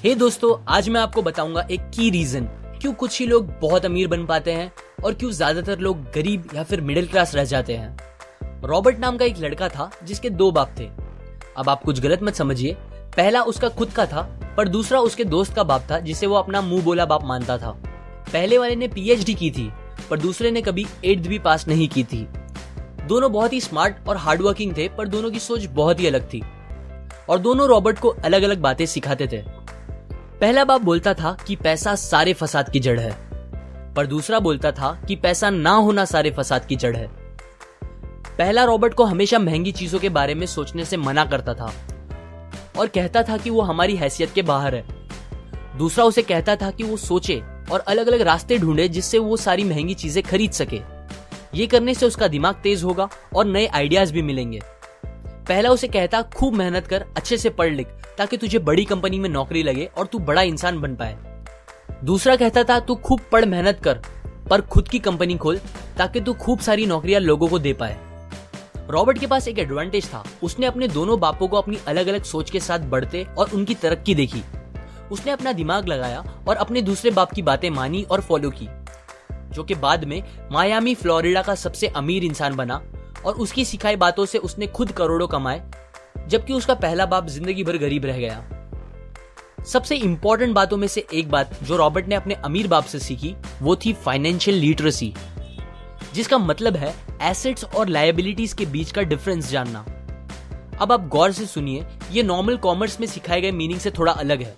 हे दोस्तों, आज मैं आपको बताऊंगा एक की रीजन क्यों कुछ ही लोग बहुत अमीर बन पाते हैं और क्यों ज्यादातर लोग गरीब या फिर मिडिल क्लास रह जाते हैं। रॉबर्ट नाम का एक लड़का था जिसके दो बाप थे। अब आप कुछ गलत मत समझिए, पहला उसका खुद का था पर दूसरा उसके दोस्त का बाप था जिसे वो अपना मुंह बोला बाप मानता था। पहले वाले ने पीएचडी की थी पर दूसरे ने कभी 8th भी पास नहीं की थी। दोनों बहुत ही स्मार्ट और हार्डवर्किंग थे पर दोनों की सोच बहुत ही अलग थी और दोनों रॉबर्ट को अलग अलग बातें सिखाते थे। पहला बाप बोलता था कि पैसा सारे फसाद की जड़ है, पर दूसरा बोलता था कि पैसा ना होना सारे फसाद की जड़ है। पहला रॉबर्ट को हमेशा महंगी चीजों के बारे में सोचने से मना करता था और कहता था कि वो हमारी हैसियत के बाहर है। दूसरा उसे कहता था कि वो सोचे और अलग अलग रास्ते ढूंढे जिससे वो सारी महंगी चीजें खरीद सके। ये करने से उसका दिमाग तेज होगा और नए आइडियाज भी मिलेंगे। पहला उसे कहता खूब मेहनत कर, अच्छे से पढ़ लिख ताकि तुझे बड़ी कंपनी में नौकरी लगे और तू बड़ा इंसान बन पाए। दूसरा कहता था तू खूब पढ़ मेहनत कर पर खुद की कंपनी खोल ताकि तू खूब सारी नौकरियां लोगों को दे पाए। रॉबर्ट के पास एक एडवांटेज था, उसने अपने दोनों बापों को अपनी अलग अलग सोच के साथ बढ़ते और उनकी तरक्की देखी। उसने अपना दिमाग लगाया और अपने दूसरे बाप की बातें मानी और फॉलो की, जो कि बाद में मायामी फ्लोरिडा का सबसे अमीर इंसान बना और उसकी सिखाई बातों से उसने खुद करोड़ों कमाए, जबकि उसका पहला बाप जिंदगी भर गरीब रह गया। सबसे इंपॉर्टेंट बातों में से एक बात जो रॉबर्ट ने अपने अमीर बाप से सीखी वो थी फाइनेंशियल लिटरेसी, जिसका मतलब है एसेट्स और लायबिलिटीज के बीच का डिफरेंस जानना। अब आप गौर से सुनिए, ये नॉर्मल कॉमर्स में सिखाए गए मीनिंग से थोड़ा अलग है।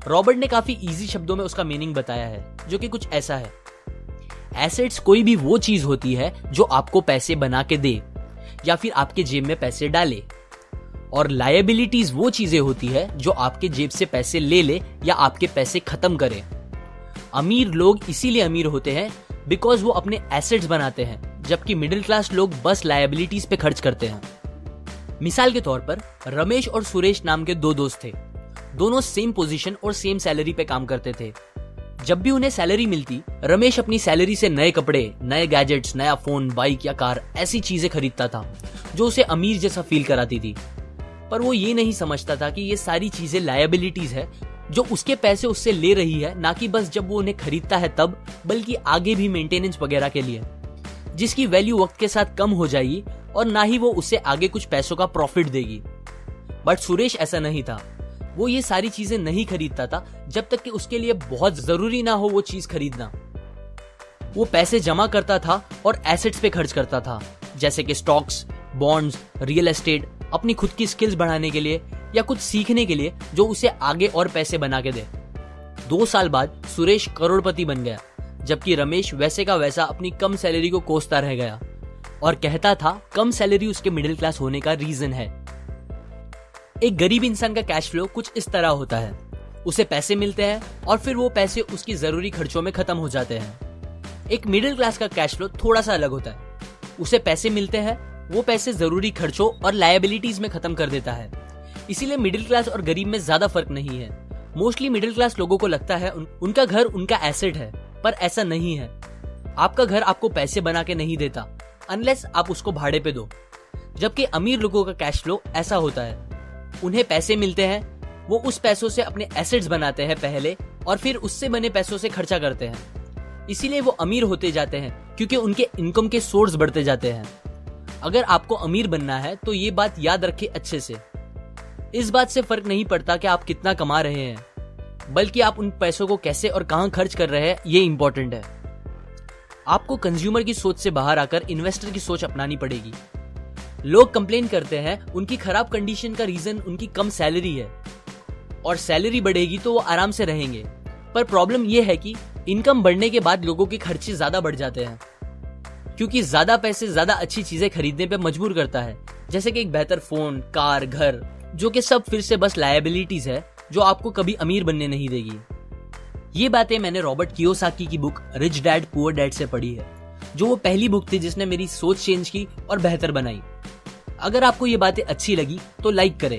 रॉबर्ट ने काफी इजी शब्दों में उसका मीनिंग बताया है, जो कि कुछ ऐसा है। एसेट्स कोई भी वो चीज होती है जो आपको पैसे बना के दे या फिर आपके जेब में पैसे डाले, और लायबिलिटीज वो चीजें होती है जो आपके जेब से पैसे ले ले या आपके पैसे खत्म करे। अमीर लोग इसीलिए अमीर होते हैं बिकॉज वो अपने एसेट्स बनाते हैं, जबकि मिडिल क्लास लोग बस लायबिलिटीज पे खर्च करते हैं। मिसाल के तौर पर रमेश और सुरेश नाम के दो दोस्त थे। दोनों सेम पोजीशन और सेम सैलरी पे काम करते थे। जब भी उन्हें सैलरी मिलती, रमेश अपनी सैलरी से नए कपड़े, नए गैजेट्स, नया फोन, बाइक या कार ऐसी चीजें खरीदता था जो उसे अमीर जैसा फील कराती थी। पर वो ये नहीं समझता था कि ये सारी चीजें लायबिलिटीज है जो उसके पैसे उससे ले रही है, ना कि बस जब वो उन्हें खरीदता है तब, बल्कि आगे भी मेंटेनेंस वगैरह के लिए, जिसकी वैल्यू वक्त के साथ कम हो जाएगी और ना ही वो उससे आगे कुछ पैसों का प्रॉफिट देगी। बट सुरेश ऐसा नहीं था। वो ये सारी चीजें नहीं खरीदता था जब तक कि उसके लिए बहुत जरूरी ना हो वो चीज खरीदना। वो पैसे जमा करता था और एसेट्स पे खर्च करता था, जैसे कि स्टॉक्स, बॉन्ड्स, रियल एस्टेट, अपनी खुद की स्किल्स बढ़ाने के लिए या कुछ सीखने के लिए जो उसे आगे और पैसे बना के दे। 2 साल बाद सुरेश करोड़पति बन गया, जबकि रमेश वैसे का वैसा अपनी कम सैलरी को कोसता रह गया और कहता था कम सैलरी उसके मिडिल क्लास होने का रीजन है। एक गरीब इंसान का कैश फ्लो कुछ इस तरह होता है, उसे पैसे मिलते हैं और फिर वो पैसे उसकी जरूरी खर्चों में खत्म हो जाते हैं। एक मिडिल क्लास का कैश फ्लो थोड़ा सा अलग होता है, उसे पैसे मिलते हैं, वो पैसे जरूरी खर्चों और लायबिलिटीज में खत्म कर देता है। इसीलिए मिडिल क्लास और गरीब में ज्यादा फर्क नहीं है। मोस्टली मिडिल क्लास लोगों को लगता है उनका घर उनका एसेट है, पर ऐसा नहीं है। आपका घर आपको पैसे बना के नहीं देता अनलेस आप उसको भाड़े पे दो, जबकि अमीर लोगों का कैश फ्लो ऐसा होता है। उन्हें पैसे मिलते हैं, वो उस पैसों से अपने एसेट्स बनाते हैं पहले और फिर उससे बने पैसों से खर्चा करते हैं। इसीलिए वो अमीर होते जाते हैं क्योंकि उनके इनकम के सोर्स बढ़ते जाते हैं। अगर आपको अमीर बनना है तो ये बात याद रखिए अच्छे से। इस बात से फर्क नहीं पड़ता कि आप कितना कमा रहे हैं, बल्कि आप उन पैसों को कैसे और कहां खर्च कर रहे हैं, ये इंपॉर्टेंट है। आपको कंज्यूमर की सोच से बाहर आकर इन्वेस्टर की सोच अपनानी पड़ेगी। लोग कंप्लेन करते हैं उनकी खराब कंडीशन का रीजन उनकी कम सैलरी है, और सैलरी बढ़ेगी तो वो आराम से रहेंगे। पर प्रॉब्लम ये है कि इनकम बढ़ने के बाद लोगों के खर्चे ज्यादा बढ़ जाते हैं, क्योंकि ज्यादा पैसे ज्यादा अच्छी चीजें खरीदने पे मजबूर करता है, जैसे कि एक बेहतर फोन, कार, घर, जो कि सब फिर से बस लायबिलिटीज है जो आपको कभी अमीर बनने नहीं देगी। ये बातें मैंने रॉबर्ट कियोसाकी की book rich dad poor dad से पढ़ी है, जो वो पहली बुक थी जिसने मेरी सोच चेंज की और बेहतर बनाई। अगर आपको ये बातें अच्छी लगी तो लाइक करें।